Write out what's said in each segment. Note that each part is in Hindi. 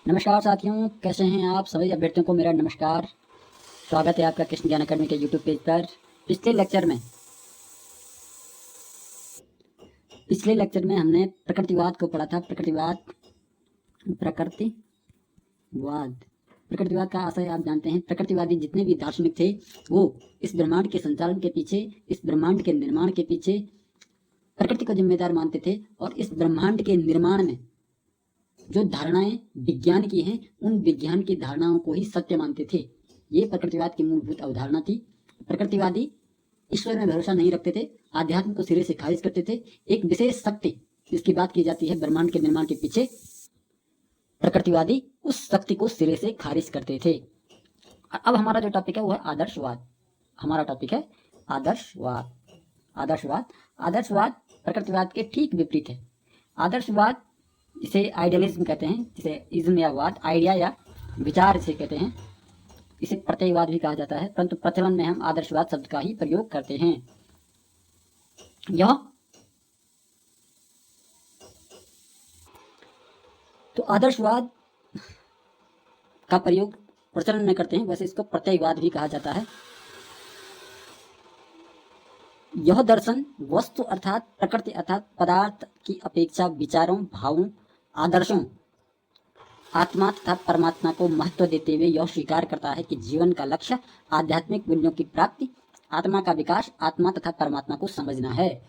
नमस्कार साथियों, कैसे हैं आप सभी अभ्यर्थियों को मेरा नमस्कार। स्वागत है आपका कृष्ण ज्ञान अकादमी के यूट्यूब पेज पर। पिछले लेक्चर में हमने प्रकृतिवाद को पढ़ा था। प्रकृतिवाद प्रकृतिवाद का आशय आप जानते हैं। प्रकृतिवादी जितने भी दार्शनिक थे वो इस ब्रह्मांड के संचालन के पीछे, इस ब्रह्मांड के निर्माण के पीछे प्रकृति को जिम्मेदार मानते थे और इस ब्रह्मांड के निर्माण में जो धारणाएं विज्ञान की हैं उन विज्ञान की धारणाओं को ही सत्य मानते थे। ये प्रकृतिवाद की मूलभूत अवधारणा थी। प्रकृतिवादी ईश्वर में भरोसा नहीं रखते थे, आध्यात्म को सिरे से खारिज करते थे। एक विशेष शक्ति जिसकी बात की जाती है ब्रह्मांड के निर्माण के पीछे, प्रकृतिवादी उस शक्ति को सिरे से खारिज करते थे। अब हमारा जो टॉपिक है वो है आदर्शवाद। हमारा टॉपिक है आदर्शवाद। आदर्शवाद प्रकृतिवाद के ठीक विपरीत है। आदर्शवाद इसे आइडियलिज्म कहते हैं, जिसे इज्म या वाद, आइडिया या विचार इसे कहते हैं। इसे प्रत्ययवाद भी कहा जाता है, परंतु प्रचलन में हम आदर्शवाद शब्द का ही प्रयोग करते हैं। यह तो आदर्शवाद का प्रयोग प्रचलन में करते हैं, वैसे इसको प्रत्ययवाद भी कहा जाता है। यह दर्शन वस्तु अर्थात प्रकृति अर्थात पदार्थ की अपेक्षा विचारों, भावों, आदर्शों, आत्मा तथा परमात्मा को महत्व देते हुए यह स्वीकार करता है कि जीवन का लक्ष्य आध्यात्मिक मूल्यों की प्राप्ति, आत्मा का विकास, आत्मा तथा परमात्मा को समझना है।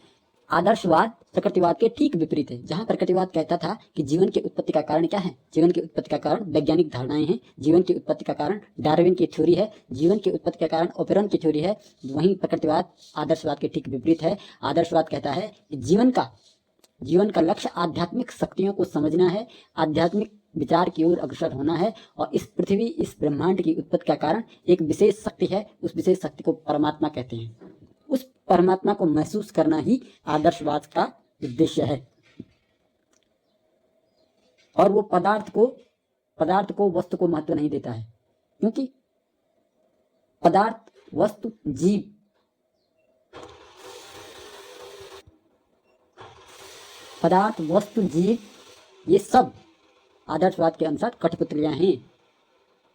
आदर्शवाद प्रकृतिवाद के ठीक विपरीत है। जहां प्रकृतिवाद कहता था कि जीवन की उत्पत्ति का कारण क्या है, जीवन की उत्पत्ति का कारण वैज्ञानिक धारणाएं हैं, जीवन की उत्पत्ति का कारण डार्विन की थ्योरी है, जीवन की उत्पत्ति का कारण ओपेरन की थ्योरी है, वहीं प्रकृतिवाद आदर्शवाद के ठीक विपरीत है। आदर्शवाद कहता है कि जीवन का लक्ष्य आध्यात्मिक शक्तियों को समझना है, आध्यात्मिक विचार की ओर अग्रसर होना है, और इस पृथ्वी, इस ब्रह्मांड की उत्पत्ति का कारण एक विशेष शक्ति है। उस विशेष शक्ति को परमात्मा कहते हैं। उस परमात्मा को महसूस करना ही आदर्शवाद का उद्देश्य है। और वो पदार्थ को वस्तु को महत्व नहीं देता है, क्योंकि पदार्थ, वस्तु, जीव ये सब आदर्शवाद के अनुसार कठपुतलियां हैं।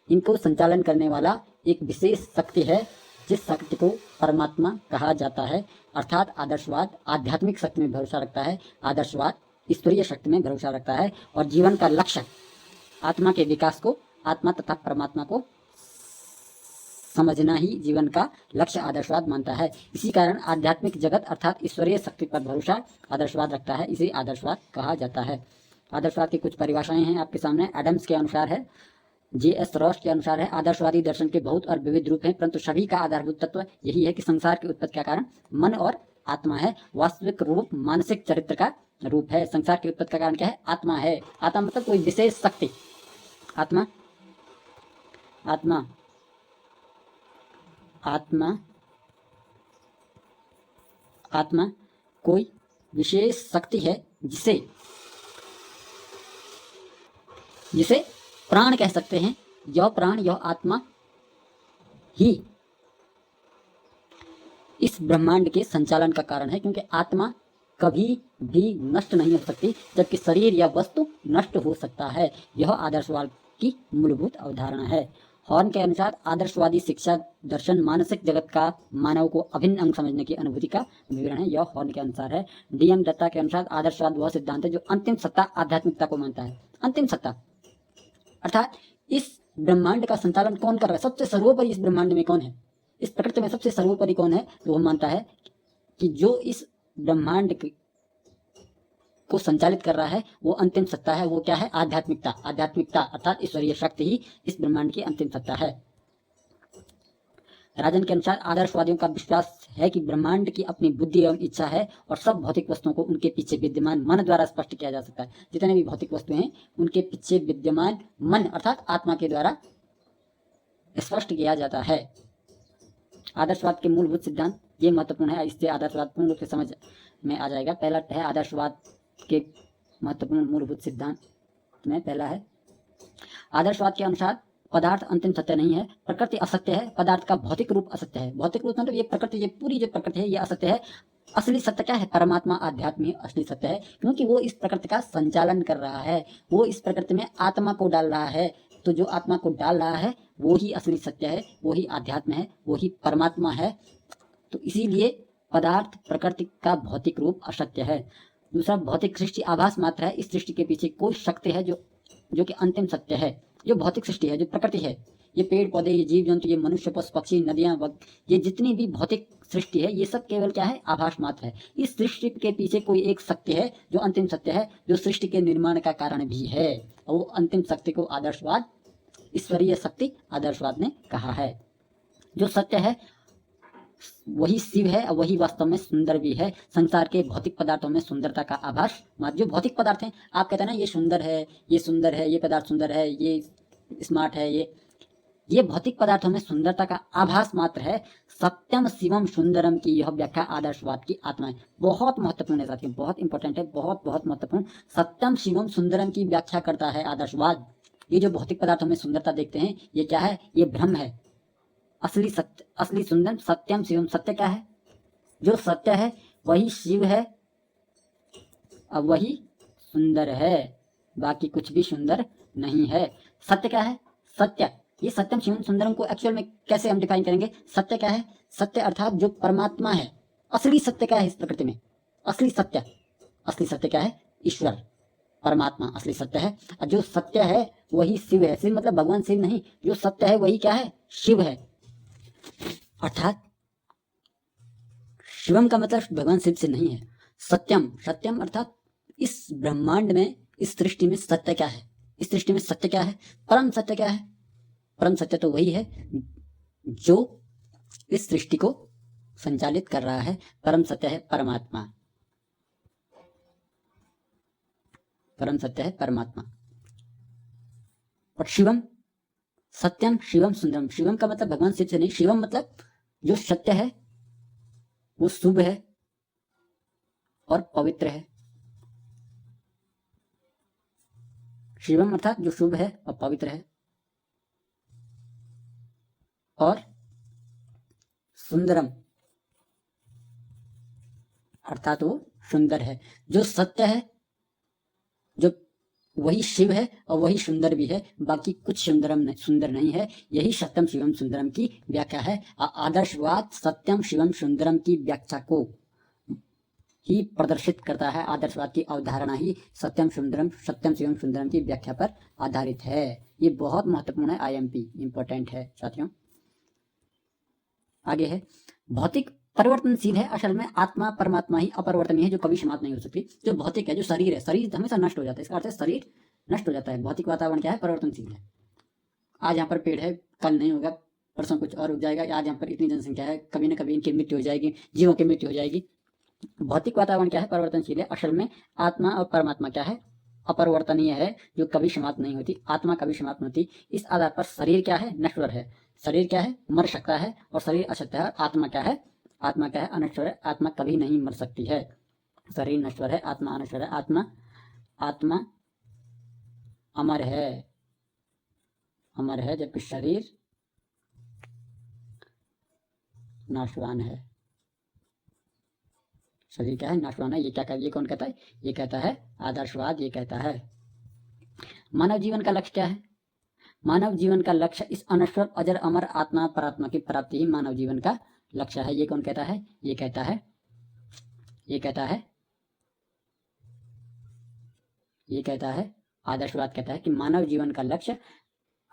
इनको संचालन करने वाला एक विशेष शक्ति है, जिस शक्ति को परमात्मा कहा जाता है। अर्थात आदर्शवाद आध्यात्मिक शक्ति में भरोसा रखता है, आदर्शवाद ईश्वरीय शक्ति में भरोसा रखता है, और जीवन का लक्ष्य आत्मा के विकास को, आत्मा तथा परमात्मा को समझना ही जीवन का लक्ष्य आदर्शवाद मानता है। इसी कारण आध्यात्मिक जगत अर्थात ईश्वरीय शक्ति पर भरोसा आदर्शवाद रखता है। इसे आदर्शवाद कहा जाता है। आदर्शवाद की कुछ परिभाषाएं हैं आपके सामने। एडम्स के अनुसार है, J.S. रॉस के अनुसार है, आदर्शवादी दर्शन के बहुत और विविध रूप हैं, परंतु सभी का आधारभूत तत्व यही है कि संसार की उत्पत्ति का कारण मन और आत्मा है। वास्तविक रूप मानसिक चरित्र का रूप है। संसार की उत्पत्ति का कारण क्या है? आत्मा है। आत्मा मतलब कोई विशेष शक्ति। आत्मा कोई विशेष शक्ति है जिसे प्राण कह सकते हैं। यह प्राण, यह आत्मा ही इस ब्रह्मांड के संचालन का कारण है, क्योंकि आत्मा कभी भी नष्ट नहीं हो सकती, जबकि शरीर या वस्तु नष्ट हो सकता है। यह आदर्शवाद की मूलभूत अवधारणा है। हॉर्न के अनुसार आदर्शवादी शिक्षा दर्शन मानसिक जगत का मानव को अभिन्न अंग समझने की अनुभूति का विवरण है। यह हॉर्न के अनुसार है। D.M. दत्ता के अनुसार आदर्शवाद वह सिद्धांत है जो अंतिम सत्ता आध्यात्मिकता को मानता है। अंतिम सत्ता अर्थात इस ब्रह्मांड का संचालन कौन कर रहा है, सबसे सर्वोपरि इस ब्रह्मांड में कौन है, इस प्रकृति में सबसे सर्वोपरि कौन है, तो वह मानता है कि जो इस ब्रह्मांड को संचालित कर रहा है वो अंतिम सत्ता है। वो क्या है? आध्यात्मिकता अर्थात ईश्वरीय शक्ति ही इस ब्रह्मांड की अंतिम सत्ता है। राजन के अनुसार आदर्शवादियों का विश्वास है कि ब्रह्मांड की अपनी बुद्धि एवं इच्छा है और सब भौतिक वस्तुओं को उनके पीछे विद्यमान मन द्वारा स्पष्ट किया जा सकता है। जितने भी भौतिक वस्तुएं हैं उनके पीछे विद्यमान मन अर्थात आत्मा के द्वारा स्पष्ट किया जाता है। आदर्शवाद के मूलभूत सिद्धांत ये महत्वपूर्ण है, इससे आदर्शवाद पूर्ण रूप से समझ में आ जाएगा। पहला है आदर्शवाद के महत्वपूर्ण मूलभूत सिद्धांत में पहला है, आदर्शवाद के अनुसार पदार्थ अंतिम सत्य नहीं है, प्रकृति असत्य है, पदार्थ का भौतिक रूप असत्य है। भौतिक रूप मतलब ये प्रकृति, ये पूरी जो प्रकृति है ये असत्य है। असली सत्य क्या है? परमात्मा, आध्यात्म ही असली सत्य है, क्योंकि वो इस प्रकृति का संचालन कर रहा है, वो इस प्रकृति में आत्मा को डाल रहा है। तो जो आत्मा को डाल रहा है वो ही असली सत्य है, वो ही आध्यात्म है, वो ही परमात्मा है। तो इसीलिए पदार्थ, प्रकृति का भौतिक रूप असत्य है। दूसरा, भौतिक सृष्टि आभास मात्र है। इस सृष्टि के पीछे कोई शक्ति है जो कि अंतिम सत्य है। जो भौतिक सृष्टि है, जो प्रकृति है, ये पेड़ पौधे, ये जीव जंतु, ये मनुष्य, पशु पक्षी, नदियां, ये जितनी भी भौतिक सृष्टि है, ये सब केवल क्या है? आभास मात्र है। इस सृष्टि के पीछे कोई एक सत्य है जो अंतिम सत्य है, जो सृष्टि के निर्माण का कारण भी है। और वो अंतिम शक्ति को आदर्शवाद, ईश्वरीय शक्ति आदर्शवाद ने कहा है। जो सत्य है वही शिव है और वही वास्तव में सुंदर भी है। संसार के भौतिक पदार्थों में सुंदरता का आभास मात्र, जो भौतिक पदार्थ हैं, आप कहते हैं ना ये सुंदर है, ये सुंदर है, ये पदार्थ सुंदर है, ये स्मार्ट है, ये भौतिक पदार्थों में सुंदरता का आभास मात्र है। सत्यम शिवम सुंदरम की यह व्याख्या आदर्शवाद की आत्मा है। बहुत महत्वपूर्ण है साथियों, बहुत इंपॉर्टेंट है, बहुत बहुत महत्वपूर्ण। सत्यम शिवम सुंदरम की व्याख्या करता है आदर्शवाद। ये जो भौतिक पदार्थों में सुंदरता देखते हैं, ये क्या है? ये भ्रम है। असली सत्य, असली सुंदर, सत्यम शिवम, सत्य क्या है? जो सत्य है वही शिव है और वही सुंदर है, बाकी कुछ भी सुंदर नहीं है। सत्य क्या है? सत्य, ये सत्यम शिवम सुंदरम को एक्चुअल में कैसे हम डिफाइन करेंगे? सत्य क्या है? सत्य अर्थात जो परमात्मा है। असली सत्य क्या है इस प्रकृति में? असली सत्य, असली सत्य क्या है? ईश्वर, परमात्मा असली सत्य है। और जो सत्य है वही शिव है। शिव मतलब भगवान शिव नहीं, जो सत्य है वही क्या है? शिव है। अर्थात शिवम का मतलब भगवान शिव से नहीं है। सत्यम, सत्यम अर्थात इस ब्रह्मांड में, इस सृष्टि में सत्य क्या है? इस सृष्टि में सत्य क्या है? परम सत्य क्या है? परम सत्य तो वही है जो इस सृष्टि को संचालित कर रहा है। परम सत्य है परमात्मा, परम सत्य है परमात्मा। और शिवम, सत्यम शिवम सुंदरम, शिवम का मतलब भगवान शिव से नहीं, शिवम मतलब जो सत्य है वो शुभ है और पवित्र है। शिवम अर्थात जो शुभ है और पवित्र है, और सुंदरम अर्थात वो सुंदर है। जो सत्य है, जो वही शिव है और वही सुंदर भी है, बाकी कुछ सुंदर नहीं है। यही सत्यम शिवम सुंदरम की व्याख्या है। आदर्शवाद सत्यम शिवम सुंदरम की व्याख्या को ही प्रदर्शित करता है। आदर्शवाद की अवधारणा ही सत्यम शिवम सुंदरम की व्याख्या पर आधारित है। ये बहुत महत्वपूर्ण है, IMP इंपॉर्टेंट है साथियों। आगे है, भौतिक परिवर्तनशील है, असल में आत्मा परमात्मा ही अपरिवर्तनीय है, जो कभी समाप्त नहीं हो सकती। जो भौतिक है, जो शरीर है, शरीर हमेशा नष्ट हो जाता है, इसका अर्थ है शरीर नष्ट हो जाता है। भौतिक वातावरण क्या है? परिवर्तनशील है। आज यहाँ पर पेड़ है, कल नहीं होगा, परसों कुछ और उग जाएगा। आज यहाँ पर इतनी जनसंख्या है, कभी ना कभी इनकी मृत्यु हो जाएगी, जीवों की मृत्यु हो जाएगी। भौतिक वातावरण क्या है? परिवर्तनशील है। असल में आत्मा और परमात्मा क्या है? अपरिवर्तनीय है, जो कभी समाप्त नहीं होती। आत्मा कभी समाप्त नहीं होती। इस आधार पर शरीर क्या है? नश्वर है। शरीर क्या है? मर सकता है, और शरीर असत्य है। आत्मा क्या है? आत्मा क्या है? अनश्वर है। आत्मा कभी नहीं मर सकती है। शरीर नश्वर है, आत्मा अनश्वर है। आत्मा अमर है, अमर है, जबकि शरीर नाशवान है। शरीर क्या है? नाशवान है। ये कौन कहता है? ये कहता है आदर्शवाद। ये कहता है मानव जीवन का लक्ष्य क्या है? मानव जीवन का लक्ष्य इस अनश्वर अजर अमर आत्मा परात्मा की प्राप्ति ही मानव जीवन का लक्ष्य है। ये कौन कहता है? ये कहता है आदर्शवाद कहता है कि मानव जीवन का लक्ष्य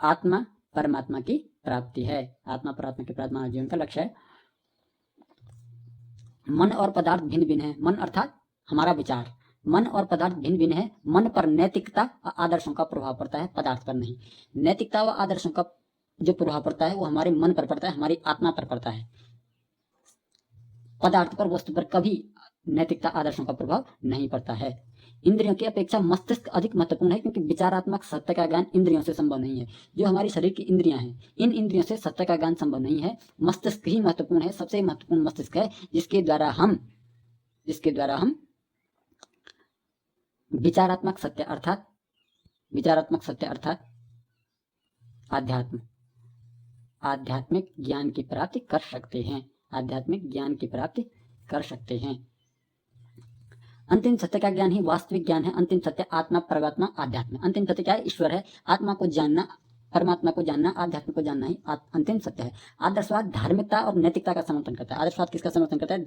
आत्मा परमात्मा की प्राप्ति है। आत्मा परमात्मा की प्राप्ति मानव जीवन का लक्ष्य है। मन और पदार्थ भिन्न भिन्न है। मन अर्थात हमारा विचार, मन और पदार्थ भिन्न भिन्न है। मन पर नैतिकता और आदर्शों का प्रभाव पड़ता है, पदार्थ पर नहीं। नैतिकता व आदर्शों का जो प्रभाव पड़ता है वो हमारे मन पर पड़ता है, हमारी आत्मा पर पड़ता है। पदार्थ पर, वस्तु पर कभी नैतिकता आदर्शों का प्रभाव नहीं पड़ता है। इंद्रियों की अपेक्षा मस्तिष्क अधिक महत्वपूर्ण है, क्योंकि विचारात्मक सत्य का ज्ञान इंद्रियों से संभव नहीं है। जो हमारी शरीर की इंद्रियां हैं, इन इंद्रियों से सत्य का ज्ञान संभव नहीं है। मस्तिष्क ही महत्वपूर्ण है, सबसे महत्वपूर्ण मस्तिष्क है, जिसके द्वारा हम विचारात्मक सत्य अर्थात आध्यात्मिक ज्ञान की प्राप्ति कर सकते हैं। आध्यात्मिक ज्ञान की प्राप्ति कर सकते हैं। अंतिम सत्य का ज्ञान ही वास्तविक ज्ञान है। अंतिम सत्य आत्मा, परमात्मा, आध्यात्म। अंतिम सत्य क्या है? ईश्वर है। आत्मा को जानना, परमात्मा को जानना, आध्यात्म को जानना ही अंतिम सत्य है। आदर्शवाद धार्मिकता और नैतिकता का समर्थन करता है। आदर्शवाद किसका समर्थन करता है?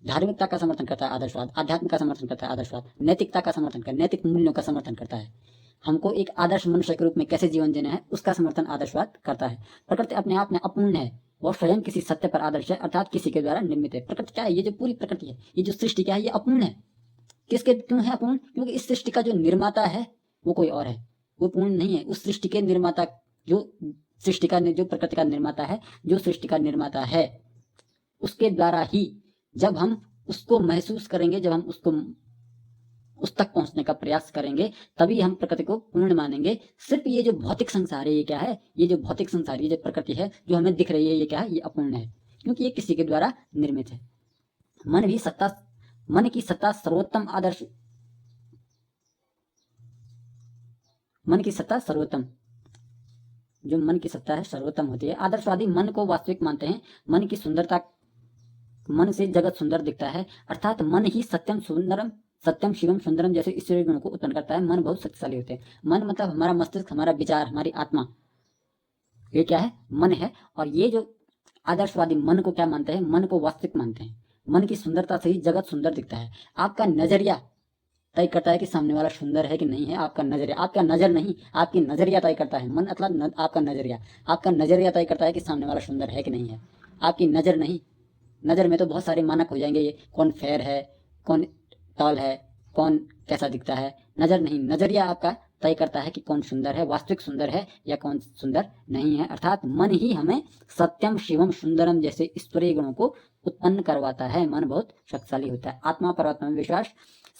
धार्मिकता का समर्थन करता है आदर्शवाद। आध्यात्म का समर्थन करता है आदर्शवाद। नैतिकता का समर्थन करता है, नैतिक मूल्यों का समर्थन करता है। हमको एक आदर्श मनुष्य के रूप में कैसे जीवन जीना है, उसका समर्थन आदर्शवाद करता है। प्रकृति अपने आप में अपूर्ण है, वह स्वयं किसी सत्य पर आदर्श है, अर्थात किसी के द्वारा निर्मित है। प्रकृति क्या है? ये जो पूरी प्रकृति है, ये जो सृष्टि क्या है, ये अपूर्ण है। किसके क्यों है अपूर्ण? क्योंकि इस सृष्टि का जो निर्माता है वो कोई और है, वो पूर्ण नहीं है। उस सृष्टि के निर्माता, जो सृष्टि का, जो प्रकृति का निर्माता है, जो सृष्टि का निर्माता है, उसके द्वारा ही जब हम उसको महसूस करेंगे, जब हम उसको उस तक पहुंचने का प्रयास करेंगे, तभी हम प्रकृति को पूर्ण मानेंगे। सिर्फ ये जो भौतिक संसार है, ये क्या है? ये जो भौतिक संसार, ये जो प्रकृति है जो हमें दिख रही है, ये क्या है? ये अपूर्ण है, क्योंकि ये किसी के द्वारा निर्मित है। मन की सत्ता सर्वोत्तम आदर्श, मन की सत्ता सर्वोत्तम, जो मन की सत्ता है सर्वोत्तम होती है। आदर्शवादी मन को वास्तविक मानते हैं। मन की सुंदरता, मन से जगत सुंदर दिखता है, अर्थात मन ही सत्यम शिवम सुंदरम जैसे ईश्वरीय गुणों को उत्पन्न करता है। मन बहुत शक्तिशाली होते हैं। मन मतलब हमारा मस्तिष्क, हमारा विचार, हमारी आत्मा, ये क्या है? मन है। और ये जो आदर्शवादी मन को क्या मानते हैं? मन को वास्तविक मानते हैं। मन की सुंदरता से ही जगत सुंदर दिखता है। आपका नजरिया तय करता है कि सामने वाला सुंदर है कि नहीं है। आपका नजरिया, आपका नजर नहीं, आपकी नजरिया तय करता है। मन मतलब आपका नजरिया तय करता है कि सामने वाला सुंदर है कि नहीं है। आपकी नजर नहीं। नजर में तो बहुत सारे मानक हो जाएंगे, ये कौन फेयर है, कौन टॉल है, कौन कैसा दिखता है। नजर नहीं, नजरिया आपका तय करता है कि कौन सुंदर है, वास्तविक सुंदर है या कौन सुंदर नहीं है। अर्थात मन ही हमें सत्यम शिवम सुंदरम जैसे ईश्वरीय गुणों को उत्पन्न करवाता है। मन बहुत शक्तिशाली होता है। आत्मा, परमात्मा में विश्वास।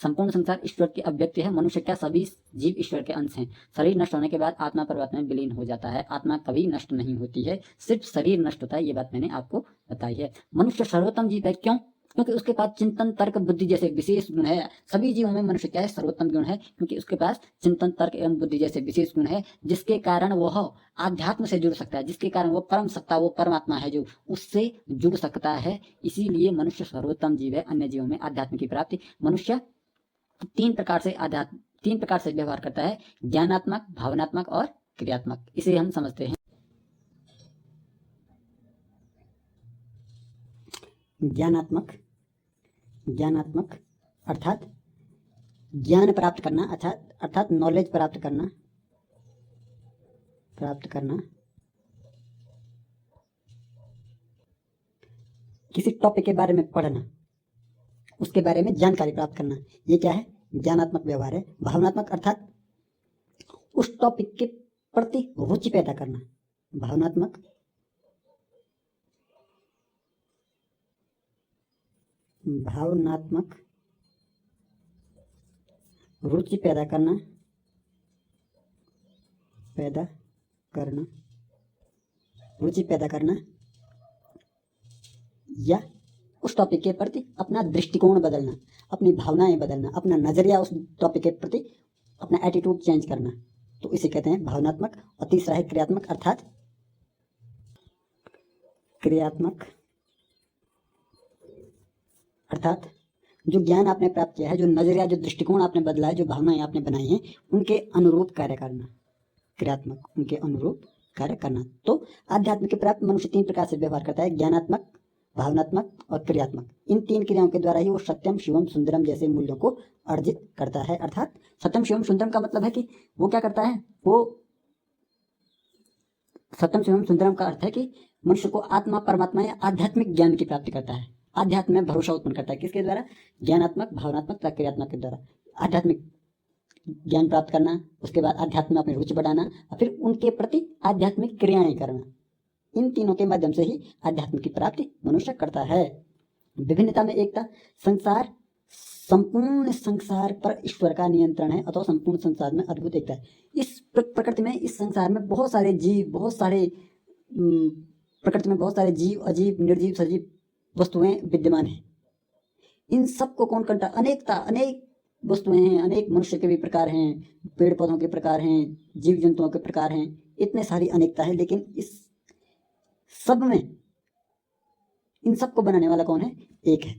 संपूर्ण संसार ईश्वर की अभिव्यक्ति है। मनुष्य क्या, सभी जीव ईश्वर के अंश हैं। शरीर नष्ट होने के बाद आत्मा परमात्मा में विलीन हो जाता है। आत्मा कभी नष्ट नहीं होती है, सिर्फ शरीर नष्ट होता है। ये बात मैंने आपको बताई है। मनुष्य सर्वोत्तम जीव है। क्यों? क्योंकि उसके पास चिंतन, तर्क, बुद्धि जैसे विशेष गुण है। सभी जीवों में मनुष्य क्या है? सर्वोत्तम गुण है, क्योंकि उसके पास चिंतन, तर्क एवं बुद्धि जैसे विशेष गुण है, जिसके कारण वह आध्यात्म से जुड़ सकता है, जिसके कारण वो परम सत्ता, वो परमात्मा है जो उससे जुड़ सकता है। इसीलिए मनुष्य सर्वोत्तम जीव है। अन्य जीवों में आध्यात्म की प्राप्ति। मनुष्य तीन प्रकार से व्यवहार करता है, ज्ञानात्मक, भावनात्मक और क्रियात्मक। इसे हम समझते हैं। ज्ञानात्मक अर्थात ज्ञान प्राप्त करना, अर्थात नॉलेज प्राप्त करना, किसी टॉपिक के बारे में पढ़ना, उसके बारे में जानकारी प्राप्त करना, ये क्या है? ज्ञानात्मक व्यवहार है। भावनात्मक अर्थात उस टॉपिक के प्रति रुचि पैदा करना। भावनात्मक रुचि पैदा करना या उस टॉपिक के प्रति अपना दृष्टिकोण बदलना, अपनी भावनाएं बदलना, अपना नजरिया उस टॉपिक के प्रति, अपना एटीट्यूड चेंज करना, तो इसे कहते हैं भावनात्मक। और तीसरा है क्रियात्मक अर्थात जो ज्ञान आपने प्राप्त किया है, जो नजरिया, जो दृष्टिकोण आपने बदला है, जो भावनाएं आपने बनाई हैं, उनके अनुरूप कार्य करना। क्रियात्मक, उनके अनुरूप कार्य करना। तो आध्यात्म के प्राप्त मनुष्य तीन प्रकार से व्यवहार करता है, ज्ञानात्मक, भावनात्मक और क्रियात्मक। इन तीन क्रियाओं के द्वारा ही वो सत्यम शिवम सुंदरम जैसे मूल्यों को अर्जित करता है। अर्थात सत्यम शिवम सुंदरम का मतलब है कि वो क्या करता है? वो सत्यम शिवम सुंदरम का अर्थ है कि मनुष्य को आत्मा, परमात्मा या आध्यात्मिक ज्ञान की प्राप्ति करता है। आध्यात्म में भरोसा उत्पन्न करता है। किसके द्वारा? ज्ञानात्मक, भावनात्मक तथा क्रियात्मक के द्वारा। आध्यात्मिक ज्ञान प्राप्त करना, उसके बाद आध्यात्म में अपनी रुचि बढ़ाना और फिर उनके प्रति आध्यात्मिक क्रियाएं करना। इन तीनों के माध्यम से ही आध्यात्म की प्राप्ति मनुष्य करता है। विभिन्नता में एकता। संपूर्ण संसार पर ईश्वर का नियंत्रण है, अथवा संपूर्ण संसार में अद्भुत एकता है। इस प्रकृति में, इस संसार में बहुत सारे जीव, प्रकृति में बहुत सारे जीव, अजीब, निर्जीव, सजीव वस्तुएं विद्यमान हैं। इन सबको कौन करता? अनेक वस्तुएं हैं, अनेक मनुष्य के भी प्रकार हैं, पेड़ पौधों के प्रकार हैं, जीव जंतुओं के प्रकार हैं, इतने सारी अनेकता है। लेकिन इस सब में इन सबको बनाने वाला कौन है? एक है।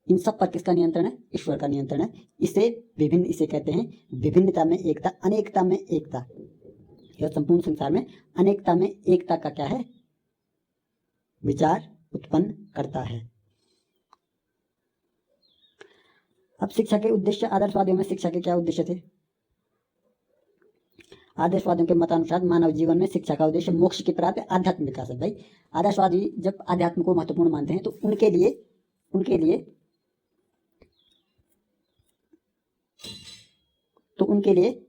इन सब पर किसका नियंत्रण है? ईश्वर का नियंत्रण है। इसे कहते हैं विभिन्नता में एकता, अनेकता में एकता। यह संपूर्ण संसार में अनेकता में एकता का क्या है? विचार उत्पन्न करता है। अब शिक्षा के उद्देश्य, आदर्शवादियों में शिक्षा के क्या उद्देश्य थे? आदर्शवादियों के मतानुसार मानव जीवन में शिक्षा का उद्देश्य मोक्ष की प्राप्ति, आध्यात्मिक विकास है। भाई आदर्शवादी जब आध्यात्म को महत्वपूर्ण मानते हैं तो उनके लिए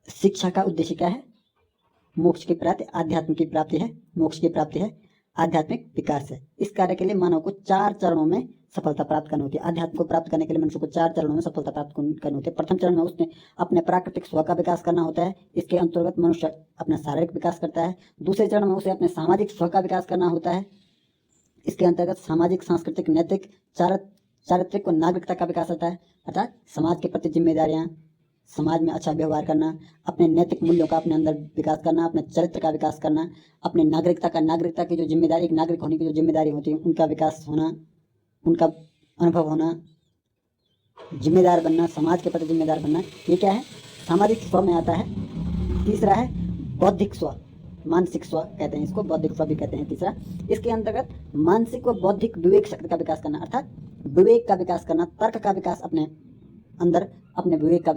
शिक्षा का उद्देश्य क्या है? मोक्ष की प्राप्ति, आध्यात्म की प्राप्ति है, मोक्ष की प्राप्ति है, आध्यात्मिक विकास है। इस कार्य के लिए मानव को 4 चरणों में सफलता प्राप्त करनी होती है। आध्यात्म को प्राप्त करने के लिए मनुष्य को 4 चरणों में सफलता प्राप्त करनी होती है। प्रथम चरण में उसने अपने प्राकृतिक स्व का विकास करना होता है। इसके अंतर्गत मनुष्य अपना शारीरिक विकास करता है। दूसरे चरण में उसे अपने सामाजिक स्व का विकास करना होता है। इसके अंतर्गत सामाजिक, सांस्कृतिक, नैतिक, चारित्रिक और नागरिकता का विकास होता है, अर्थात समाज के प्रति जिम्मेदारियां, समाज में अच्छा व्यवहार करना, अपने नैतिक मूल्यों का अपने अंदर विकास करना, अपने चरित्र का विकास करना, अपने नागरिकता की जो जिम्मेदारी, एक नागरिक होने की जो जिम्मेदारी होती है उनका विकास होना, उनका अनुभव होना, जिम्मेदार बनना, समाज के प्रति जिम्मेदार बनना। ये क्या है? सामाजिक स्व में आता है। तीसरा है बौद्धिक स्व, मानसिक स्व कहते हैं इसको, बौद्धिक स्व भी कहते हैं तीसरा। इसके अंतर्गत मानसिक व बौद्धिक विवेक शक्ति का विकास करना, अर्थात विवेक का विकास करना, तर्क का विकास, अपने अंदर अपने विवेक का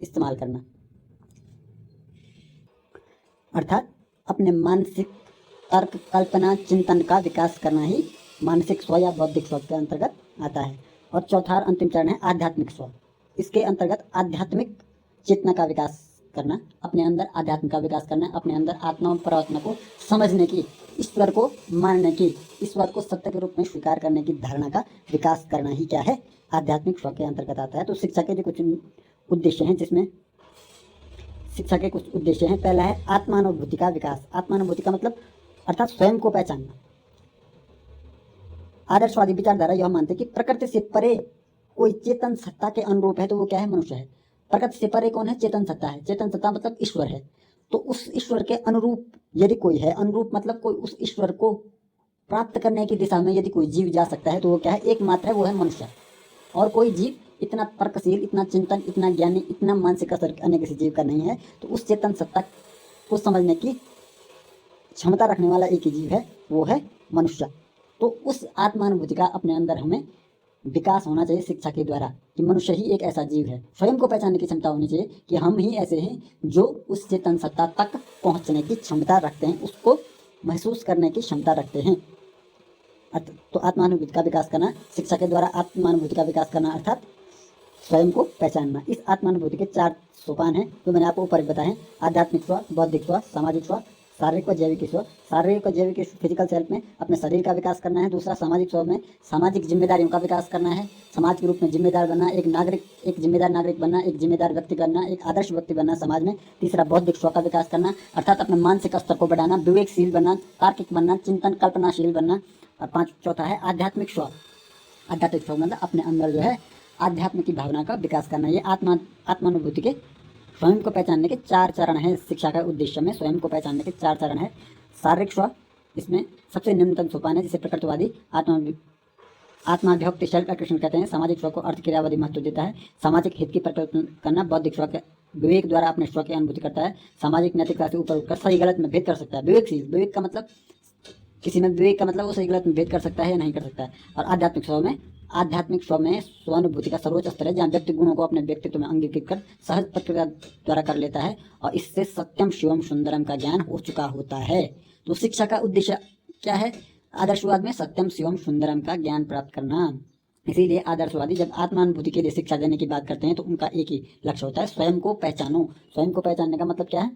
इस्तेमाल करना, अर्थात अपने मानसिक तर्क, कल्पना, चिंतन का विकास करना ही मानसिक स्व या बौद्धिक स्व के अंतर्गत आता है। और चौथा अंतिम चरण है आध्यात्मिक स्व। इसके अंतर्गत आध्यात्मिक चेतना का विकास करना, अपने अंदर आध्यात्म का विकास करना, अपने अंदर आत्मा और परमात्मा को समझने की, ईश्वर को मानने की, ईश्वर को सत्य के रूप में स्वीकार करने की धारणा का विकास करना ही क्या है? आध्यात्मिक स्व के अंतर्गत आता है। तो शिक्षा के जो कुछ उद्देश्य हैं, जिसमें शिक्षा के कुछ उद्देश्य हैं। पहला है आत्मानुभूति का विकास। आत्मानुभूति का मतलब अर्थात स्वयं को पहचानना। आदर्शवादी विचारधारा यह मानते कि प्रकृति से परे कोई चेतन सत्ता के अनुरूप है तो वो क्या है? मनुष्य है। प्रकृति से परे कौन है? चेतन सत्ता है। चेतन सत्ता मतलब ईश्वर है। तो उस ईश्वर के अनुरूप यदि कोई है, अनुरूप मतलब कोई उस ईश्वर को प्राप्त करने की दिशा में यदि कोई जीव जा सकता है तो वो क्या है? एकमात्र है, वो है मनुष्य। और कोई जीव इतना तर्कशील, इतना चिंतन, इतना ज्ञानी, इतना मानसिक असर अन्य किसी जीव का नहीं है। तो उस चेतन सत्ता को समझने की क्षमता रखने वाला एक ही जीव है, वो है मनुष्य। तो उस आत्मानुभूति का अपने अंदर हमें विकास होना चाहिए शिक्षा के द्वारा, कि मनुष्य ही एक ऐसा जीव है। स्वयं को पहचानने की क्षमता होनी चाहिए कि हम ही ऐसे हैं जो उस चेतन सत्ता तक पहुंचने की क्षमता रखते हैं, उसको महसूस करने की क्षमता रखते हैं। तो आत्मानुभूति का विकास करना, शिक्षा के द्वारा आत्मानुभूति का विकास करना अर्थात स्वयं को पहचानना। इस आत्मानुभूति के 4 सोपान हैं जो मैंने आपको ऊपर बताए हैं। आध्यात्मिक स्व, बौद्धिक स्व, सामाजिक स्व, शारीरिक व जैविक स्व। शारीरिक व जैविक फिजिकल सेल्फ में अपने शरीर का विकास करना है। दूसरा सामाजिक स्व में सामाजिक जिम्मेदारियों का विकास करना है, समाज के रूप में जिम्मेदार बनना, एक जिम्मेदार नागरिक बनना, एक जिम्मेदार व्यक्ति बनना, एक आदर्श व्यक्ति बनना समाज में। तीसरा बौद्धिक स्व का विकास करना अर्थात अपने मानसिक स्तर को बढ़ाना, विवेकशील बनना, तार्किक बनना, चिंतन कल्पनाशील बनना। और चौथा है आध्यात्मिक स्व। आध्यात्मिक स्व मतलब अपने अंदर जो है आध्यात्म की भावना का विकास करना। ये आत्मानुभूति के स्वयं को पहचानने के 4 चरण हैं। शिक्षा का उद्देश्य में स्वयं को पहचानने के 4 चरण है। शारीरिक स्व, इसमें सबसे निम्नतम सोपान है जिसे प्रकृतिवादी आत्माभिव्यक्ति सेल्फ एक्सप्रेशन कहते हैं। सामाजिक स्व को अर्थ क्रियावादी महत्व देता है। सामाजिक हित की प्रकटन करना। बौद्धिक स्व के विवेक द्वारा अपने स्व की अनुभूति करता है। सामाजिक नैतिकता से ऊपर उठकर सही गलत में भेद कर सकता है। विवेक का मतलब किसी में विवेक का मतलब वो सही गलत में भेद कर सकता है या नहीं कर सकता है। और आध्यात्मिक स्व में स्वानुभूति का सर्वोच्च स्तर है, जहाँ व्यक्ति गुणों को अपने व्यक्तित्व में अंगीकृत कर सहज प्रक्रिया द्वारा कर लेता है और इससे सत्यम शिवम सुंदरम का ज्ञान हो चुका होता है। तो शिक्षा का उद्देश्य क्या है? आदर्शवाद में सत्यम शिवम सुंदरम का ज्ञान प्राप्त करना। इसीलिए आदर्शवादी जब आत्मानुभूति के लिए शिक्षा देने की बात करते हैं तो उनका एक ही लक्ष्य होता है, स्वयं को पहचानो। स्वयं को पहचानने का मतलब क्या है?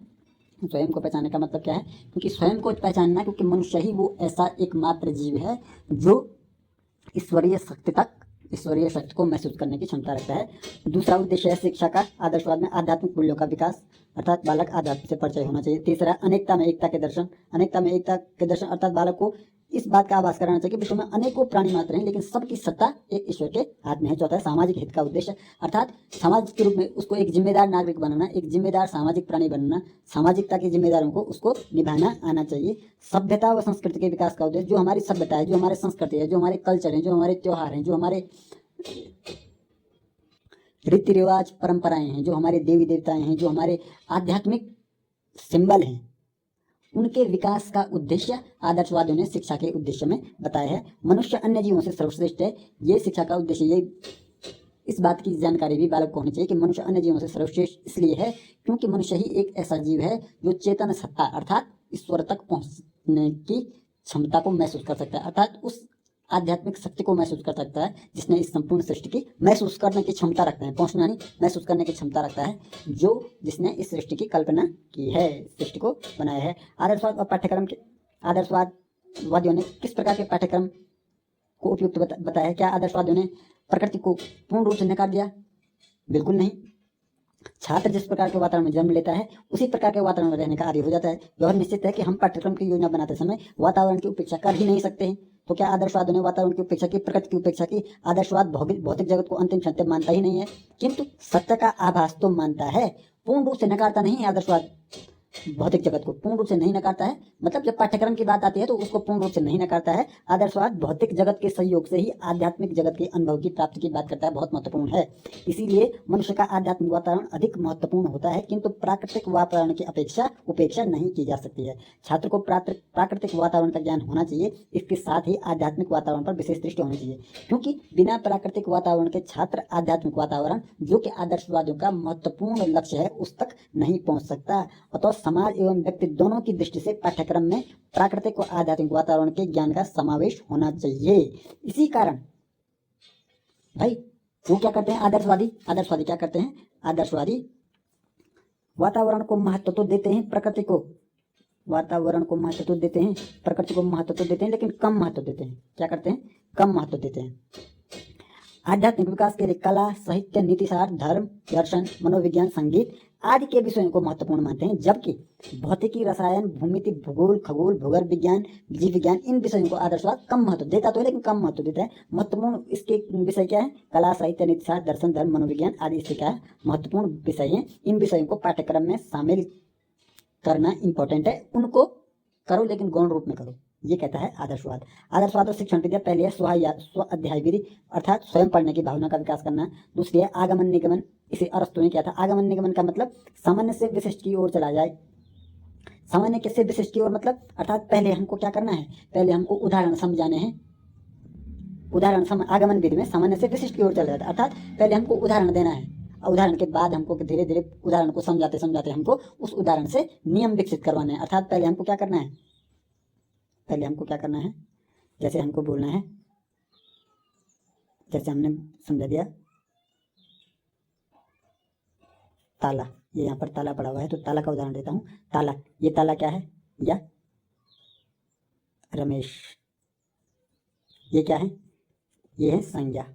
स्वयं को पहचानने का मतलब क्या है? क्योंकि स्वयं को पहचानना, क्योंकि मनुष्य ही वो ऐसा एकमात्र जीव है जो ईश्वरीय शक्ति को महसूस करने की क्षमता रखता है। दूसरा उद्देश्य है शिक्षा का आदर्शवाद में आध्यात्मिक मूल्यों का विकास अर्थात बालक आध्यात्म से परिचय होना चाहिए। तीसरा अनेकता में एकता के दर्शन। अनेकता में एकता के दर्शन अर्थात बालक को इस बात का आभास कराना चाहिए कि विश्व में अनेकों प्राणी मात्र हैं, लेकिन सबकी सत्ता एक ईश्वर के हाथ में है। चौथा है सामाजिक हित का उद्देश्य, अर्थात समाज के रूप में उसको एक जिम्मेदार नागरिक बनाना, एक जिम्मेदार सामाजिक प्राणी बनना, सामाजिकता की जिम्मेदारियों को उसको निभाना आना चाहिए। सभ्यता व संस्कृति के विकास का उद्देश्य, जो हमारी सभ्यता है, जो हमारे संस्कृति है, जो हमारे कल्चर है, जो हमारे त्योहार हैं, जो हमारे रीति रिवाज परंपराएं हैं, जो हमारे देवी देवताएं हैं, जो हमारे आध्यात्मिक सिंबल हैं, उनके विकास का उद्देश्य आदर्शवादियों ने शिक्षा के उद्देश्य में बताया है। मनुष्य अन्य जीवों से सर्वश्रेष्ठ है, ये शिक्षा का उद्देश्य। ये इस बात की जानकारी भी बालक को होनी चाहिए कि मनुष्य अन्य जीवों से सर्वश्रेष्ठ इसलिए है क्योंकि मनुष्य ही एक ऐसा जीव है जो चेतन सत्ता अर्थात ईश्वर तक पहुंचने की क्षमता को महसूस कर सकता है, अर्थात उस आध्यात्मिक शक्ति को महसूस कर सकता है जिसने इस संपूर्ण सृष्टि की महसूस करने की क्षमता रखता है, पहुंचना नहीं, महसूस करने की क्षमता रखता है, जो जिसने इस सृष्टि की कल्पना की है, सृष्टि को बनाया है। आदर्शवाद और पाठ्यक्रम के आदर्शवादियों ने किस प्रकार के पाठ्यक्रम को उपयुक्त बताया है? क्या आदर्शवादियों ने प्रकृति को पूर्ण रूप से नकार दिया? बिल्कुल नहीं। छात्र जिस प्रकार के वातावरण में जन्म लेता है उसी प्रकार के वातावरण में रहने का आदी हो जाता है। यह निश्चित है कि हम पाठ्यक्रम की योजना बनाते समय वातावरण की उपेक्षा कर ही नहीं सकते हैं। तो क्या आदर्शवादियों ने वातावरण की उपेक्षा की, प्रकृति की उपेक्षा की? आदर्शवाद भौतिक जगत को अंतिम सत्य मानता ही नहीं है, किंतु सत्य का आभास तो मानता है, पूर्ण रूप से नकारता नहीं है। आदर्शवाद भौतिक जगत को पूर्ण रूप से नहीं नकारता है, मतलब जब पाठ्यक्रम की बात आती है तो उसको पूर्ण रूप से नहीं नकारता है। आदर्शवाद भौतिक जगत के सहयोग से ही आध्यात्मिक जगत के अनुभव की प्राप्ति की बात करता है, बहुत महत्वपूर्ण है। इसीलिए मनुष्य का आध्यात्मिक वातावरण अधिक महत्वपूर्ण होता है, किंतु प्राकृतिक वातावरण की अपेक्षा उपेक्षा नहीं की जा सकती है। छात्र को प्राकृतिक वातावरण का ज्ञान होना चाहिए, इसके साथ ही आध्यात्मिक वातावरण पर विशेष दृष्टि होनी चाहिए, क्योंकि बिना प्राकृतिक वातावरण के छात्र आध्यात्मिक वातावरण, जो कि आदर्शवादियों का महत्वपूर्ण लक्ष्य है, उस तक नहीं पहुंच सकता। अतः समाज एवं व्यक्ति दोनों की दृष्टि से पाठ्यक्रम में प्राकृतिक और आध्यात्मिक वातावरण के ज्ञान का समावेश होना चाहिए। इसी कारण भाई वो क्या करते हैं आदर्शवादी क्या करते हैं? आदर्शवादी वातावरण को महत्व तो देते हैं, प्रकृति को वातावरण को महत्व तो देते हैं, प्रकृति को महत्व तो देते हैं, लेकिन कम महत्व देते हैं। क्या करते हैं? कम महत्व देते हैं। आध्यात्मिक विकास के लिए कला, साहित्य, नीतिशास्त्र, धर्म, दर्शन, मनोविज्ञान, संगीत आदि के विषयों को महत्वपूर्ण मानते हैं, जबकि भौतिकी, रसायन, भूमिति, भूगोल, खगोल, भूगर्भ विज्ञान, जीव विज्ञान, इन विषयों को आदर्शवाद कम महत्व देता तो है, लेकिन कम महत्व देता है। महत्वपूर्ण इसके विषय क्या है? कला, साहित्य, नीतिशास्त्र, दर्शन, धर्म, मनोविज्ञान आदि इसके क्या है? महत्वपूर्ण विषय हैं। इन विषयों को पाठ्यक्रम में शामिल करना इंपॉर्टेंट है, उनको करो लेकिन गौण रूप में करो, ये कहता है आदर्शवाद। आदर्शवाद और शिक्षण विद्या पहले है स्व अध्याय विधि, अर्थात स्वयं पढ़ने की भावना का विकास करना। दूसरी है आगमन निगमन, इसे अरस्तु ने किया था। आगमन निगमन का मतलब सामान्य से विशिष्ट की ओर चला जाए। सामान्य से विशिष्ट की ओर मतलब अर्थात पहले हमको क्या करना है? पहले हमको उदाहरण समझाने हैं। आगमन विधि में सामान्य से विशिष्ट की ओर चला जाता है, अर्थात पहले हमको उदाहरण देना है, उदाहरण के बाद हमको धीरे धीरे उदाहरण को समझाते समझाते हमको उस उदाहरण से नियम विकसित करवाने हैं। अर्थात पहले हमको क्या करना है? जैसे हमको बोलना है, जैसे हमने समझा दिया ताला, ये यहाँ पर ताला पड़ा हुआ है तो ताला का उदाहरण देता हूँ। ताला, ये ताला क्या है? या रमेश, ये क्या है? ये है संज्ञा।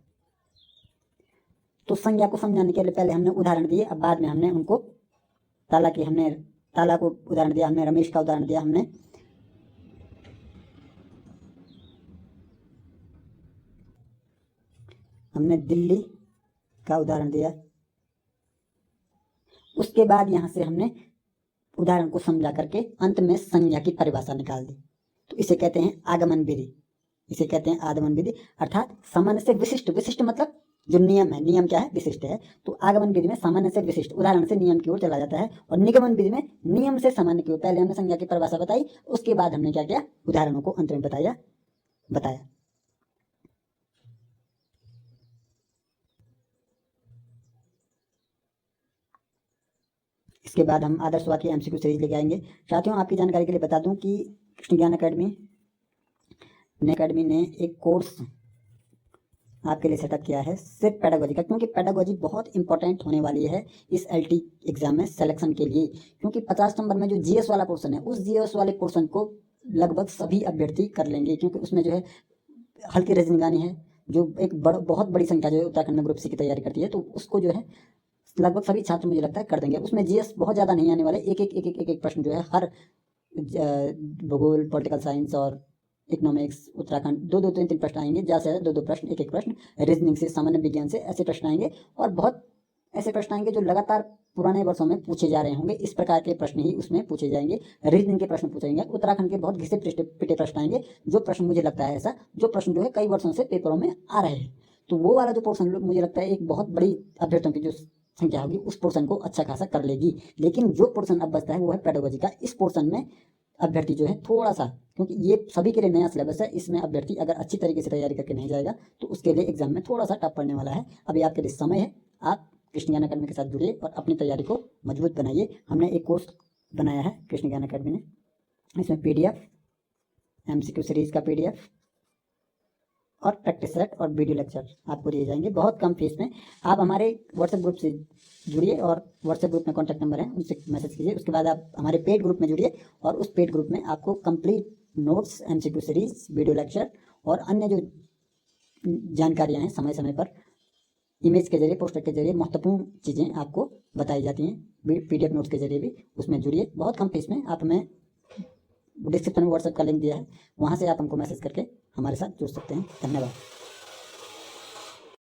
तो संज्ञा को समझाने के लिए पहले हमने उदाहरण दिए, अब बाद में हमने उनको ताला को उदाहरण दिया, हमने रमेश का उदाहरण दिया, हमने दिल्ली का उदाहरण दिया। उसके बाद यहाँ से हमने उदाहरण को समझा करके अंत में संज्ञा की परिभाषा निकाल दी। तो इसे कहते हैं आगमन विधि। अर्थात सामान्य से विशिष्ट, विशिष्ट मतलब जो नियम है, नियम क्या है? विशिष्ट है। तो आगमन विधि में सामान्य से विशिष्ट, उदाहरण से नियम की ओर चला जाता है, और निगमन विधि में नियम से सामान्य की ओर। पहले हमने संज्ञा की परिभाषा बताई, उसके बाद हमने क्या किया? उदाहरणों को अंत में बताया। इसके बाद हम आदर्शवाद की एमसीक्यू सीरीज लेके आएंगे। साथियों, आपकी जानकारी के लिए बता दूं कि कृष्ण ज्ञान अकेडमी ने एक कोर्स आपके लिए सेटअप किया है सिर्फ पेडागोजी का, क्योंकि पेडागोजी बहुत इंपॉर्टेंट होने वाली है इस एलटी एग्जाम में सिलेक्शन के लिए। क्योंकि 50 नंबर में जो जीएस वाला पोर्शन है, उस जीएस वाले पोर्शन को लगभग सभी अभ्यर्थी कर लेंगे, क्योंकि उसमें जो है हल्की रजनीगानी है, जो एक बहुत बड़ी संख्या जो है उत्तराखंड में ग्रुप सी की तैयारी करती है, तो उसको जो है लगभग सभी छात्र मुझे लगता है कर देंगे। उसमें जीएस बहुत ज़्यादा नहीं आने वाले, एक प्रश्न जो है हर भूगोल, पॉलिटिकल साइंस और इकोनॉमिक्स उत्तराखंड, दो दो तीन तीन प्रश्न आएंगे, ज़्यादा से ज़्यादा दो दो प्रश्न, एक एक प्रश्न। रीजनिंग से, सामान्य विज्ञान से ऐसे प्रश्न आएंगे और बहुत ऐसे प्रश्न आएंगे जो लगातार पुराने वर्षों में पूछे जा रहे होंगे। इस प्रकार के प्रश्न ही उसमें पूछे जाएंगे। रीजनिंग के प्रश्न पूछेंगे। उत्तराखंड के बहुत घिसे पिटे प्रश्न आएंगे, जो प्रश्न मुझे लगता है ऐसा, जो प्रश्न जो है कई वर्षों से पेपरों में आ रहे हैं। तो वो वाला जो पोर्शन मुझे लगता है एक बहुत बड़ी अभ्यर्थियों की जो संख्या होगी उस पोर्शन को अच्छा खासा कर लेगी। लेकिन जो पोर्शन अब बचता है वो है पेडागोजी का। इस पोर्शन में अभ्यर्थी जो है थोड़ा सा, क्योंकि ये सभी के लिए नया सिलेबस है, इसमें अभ्यर्थी अगर अच्छी तरीके से तैयारी करके नहीं जाएगा तो उसके लिए एग्जाम में थोड़ा सा टफ पड़ने वाला है। अभी आपके लिए समय है, आप कृष्ण ज्ञान अकेडमी के साथ जुड़िए और अपनी तैयारी को मजबूत बनाइए। हमने एक कोर्स बनाया है कृष्ण ज्ञान अकेडमी ने, इसमें PDF, MCQ सीरीज का PDF और प्रैक्टिस सेट और वीडियो लेक्चर आपको दिए जाएंगे बहुत कम फीस में। आप हमारे व्हाट्सएप ग्रुप से जुड़िए और व्हाट्सएप ग्रुप में कॉन्टैक्ट नंबर है, उनसे मैसेज कीजिए। उसके बाद आप हमारे पेड ग्रुप में जुड़िए और उस पेड ग्रुप में आपको complete notes, MCQ series, video lecture और अन्य जो जानकारियाँ हैं समय समय पर इमेज के जरिए, पोस्टर के जरिए महत्वपूर्ण चीज़ें आपको बताई जाती हैं। PDF नोट्स के जरिए भी उसमें जुड़िए बहुत कम फीस में। आप हमें डिस्क्रिप्शन में व्हाट्सएप का लिंक दिया है, वहाँ से आप हमको मैसेज करके हमारे साथ जुड़ सकते हैं। धन्यवाद।